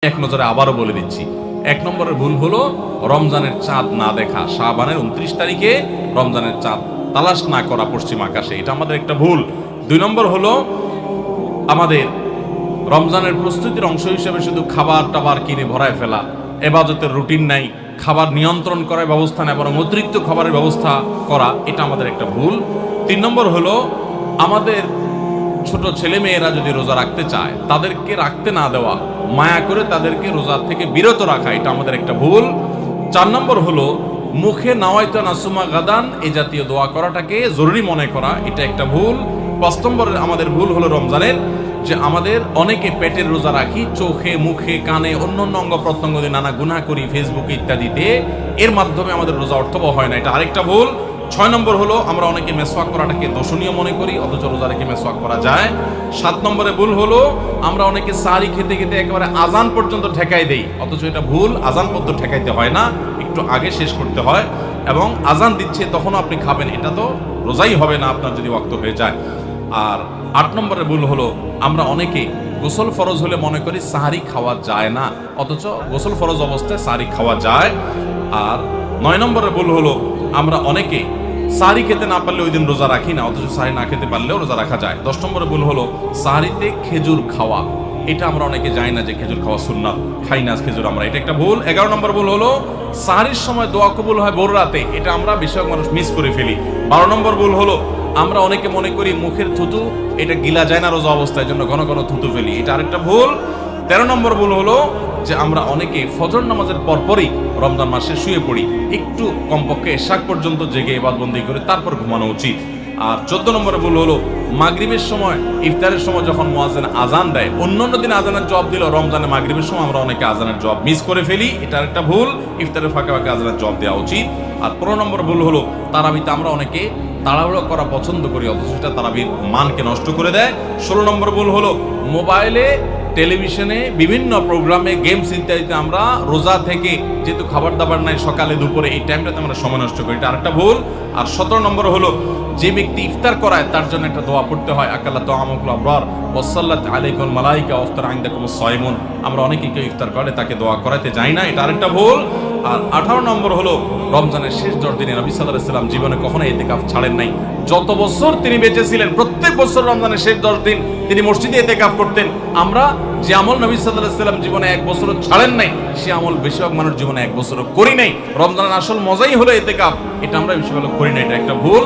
এক নজরে আবারও বলে দিচ্ছি, এক নম্বরের ভুল হলো রমজানের চাঁদ না দেখা, শাবানের 29 তারিখে রমজানের চাঁদ তালাশ না করা পশ্চিম আকাশে, এটা আমাদের একটা ভুল। 2 নম্বর হলো আমাদের রমজানের প্রস্তুতির অংশ হিসেবে শুধু খাবার টাবার কিনে ভরায় ফেলা, ইবাদতের রুটিন নাই, খাবার নিয়ন্ত্রণ করার ব্যবস্থা নেই, বরং অতিরিক্ত খাবারের ব্যবস্থা করা, এটা আমাদের একটা ভুল। 3 নম্বর হলো আমাদের ছোট ছেলে মেয়েরা যদি রোজা রাখতে চায় তাদেরকে রাখতে না দেওয়া, মায়া করে তাদেরকে রোজা থেকে বিরত রাখা, এটা আমাদের একটা ভুল। 4 নম্বর হলো মুখে নাওয়াইতা নাসুমা গাদান এই জাতীয় দোয়া করাটাকে জরুরি মনে করা, এটা একটা ভুল। 5 নম্বরের আমাদের ভুল হলো রমজানের যে আমাদের অনেকে পেটের রোজা রাখি, চোখে মুখে কানে অন্য অঙ্গ প্রত্যঙ্গ দিয়ে নানা গুনাহ করি ফেসবুকে ইত্যাদিতে, এর মাধ্যমে আমাদের রোজা অর্থবহ হয় না, এটা আরেকটা ভুল। 6 নম্বর হলো আমরা অনেকে মেসওয়াক করাটাকে দোষণীয় মনে করি, অথচ রোজা রেখে মেসওয়াক করা যায়। 7 নম্বরে ভুল হলো আমরা অনেকে সারি খেতে খেতে একেবারে আজান পর্যন্ত ঠেকাই দেই, অথচ এটা ভুল, আজান পর্যন্ত ঠেকাইতে হয় না, একটু আগে শেষ করতে হয়, এবং আজান দিচ্ছে তখনও আপনি খাবেন, এটা তো রোজাই হবে না আপনার যদি ওয়াক্ত হয়ে যায়। আর 8 নম্বরের ভুল হলো আমরা অনেকে গোসল ফরজ হলে মনে করি সাহারি খাওয়া যায় না, অথচ গোসল ফরজ অবস্থায় সাহারি খাওয়া যায়। আর 9 নম্বরের ভুল হলো আমরা অনেকে সাহারি খেতে না পারলে ওই দিন রোজা রাখি না, অথচ সাহারি না খেতে পারলেও রোজা রাখা যায়। 10 নম্বরের ভুল হলো সাহারিতে খেজুর খাওয়া, এটা আমরা অনেকে জানি না যে খেজুর খাওয়া সুন্নাত, খাই না খেজুর আমরা, এটা একটা ভুল। 11 নম্বর ভুল হলো সাহারির সময় দোয়া কবুল হয় ভোর রাতে, এটা আমরা বেশিরভাগ মানুষ মিস করে ফেলি। 12 নম্বর ভুল হলো আমরা অনেকে মনে করি মুখের থুতু এটা গিলা যায় না রোজা অবস্থায়, জন্য ঘন ঘন থুতু ফেলি, এটা আরেকটা ভুল। 13 নম্বর ভুল হলো যে আমরা অনেকে ফজর নামাজের পরপরই রমজান মাসে শুয়ে পড়ি, একটু কমপক্ষে এশাক পর্যন্ত জেগে ইবাদতবন্দি করে তারপর ঘুমানো উচিত। আর 14 নম্বরের ভুল হলো মাগরিবের সময় ইফতারের সময় যখন মুয়াজ্জিন আজান দেয়, অন্যান্য দিন আজানের জবাব দিল, রমজানে মাগরিবের সময় আমরা অনেকে আজানের জবাব মিস করে ফেলি, এটা একটা ভুল, ইফতারের ফাঁকে ফাঁকে আজানের জবাব দেওয়া উচিত। আর 15 নম্বর ভুল হলো তারাবিতে আমরা অনেকে তাড়াহুড়ো করা পছন্দ করি, অথচ সেটা তারাবির মানকে নষ্ট করে দেয়। 16 নম্বর ভুল হলো মোবাইলে টেলিভিশনে বিভিন্ন প্রোগ্রামে গেমস ইত্যাদিতে আমরা রোজা থেকে যেহেতু খাবার দাবার নাই সকালে দুপুরে এই টাইমটাতে আমরা সময় নষ্ট করি, এটা আরেকটা ভুল। আর 17 নম্বর হলো যে ব্যক্তি ইফতার করায় তার জন্য একটা দোয়া পড়তে হয়, আকাল্লা তাআমুকুল আবরার ওয়াসাল্লাত আলাইকুল মালাইকা ওয়াফতার ইনদাকুমুস সাইমুন, আমরা অনেকে কেউ ইফতার করে তাকে দোয়া করাতে যাই না, এটা আরেকটা ভুল। আর 18 নম্বর হলো রমজানের শেষ 10 দিনে নবী সাল্লাল্লাহু আলাইহি ওয়াসাল্লাম জীবনে কখনো ইতিকাফ ছাড়েন নাই, যত বছর তিনি বেঁচে ছিলেন প্রত্যেক বছর রমজানের শেষ 10 দিন তিনি মসজিদে ইতিকাফ করতেন। আমরা যে আমল নবী সাল্লাল্লাহু আলাইহি ওয়াসাল্লাম জীবনে 1 বছরও ছাড়েন নাই, সে আমল বেশিরভাগ মানুষ জীবনে 1 বছরও করি নাই। রমজানের আসল মজাই হলো ইতিকাফ, এটা আমরা বেশিরভাগ করি না, এটা একটা ভুল।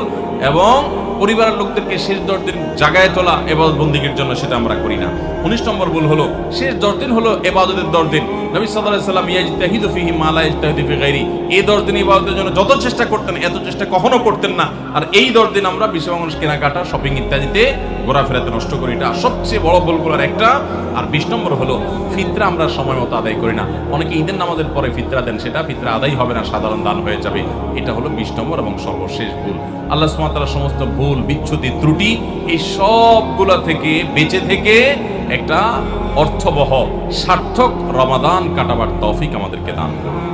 এবং পরিবারের লোকদেরকে শেষ 10 দিন জাগায় তোলা ইবাদত বন্দিগির জন্য, সেটা আমরা করি না। 19 নম্বর ভুল হলো শেষ 10 দিন হলো ইবাদতের 10 দিন, নবী সাল্লাল্লাহু আলাইহি ওয়াসাল্লাম ইয়াজতাহিদু ফিহি মা লা ইয়াজতাহিদু ফি গায়রি, এই 10 দিন ইবাদতের জন্য যত চেষ্টা করতেন এত চেষ্টা কখনো করতেন না, আর এই 10 দিন আমরা বেশিরভাগ মানুষ কেনাকাটা শপিং ইত্যাদিতে ঘোরাফেরাতে নষ্ট করি, এটা সবচেয়ে বড় ভুলগুলোর একটা। আর 20 নম্বর হলো ফিতরা আমরা সময় মতো আদায় করি না, অনেকে ঈদের নামাজের পরে ফিতরা দেন, সেটা ফিতরা আদায় হবে না, সাধারণ দান হয়ে যাবে, এটা হলো 20 নম্বর এবং সর্বশেষ ভুল। আল্লাহ সুবহানাহু ওয়া তাআলা সমস্ত ভুল বিচ্যুতি ত্রুটি এই সবগুলা থেকে বেঁচে থেকে একটা অর্থবহ সার্থক রমাদান কাটাবার তৌফিক আমাদেরকে দান করুন।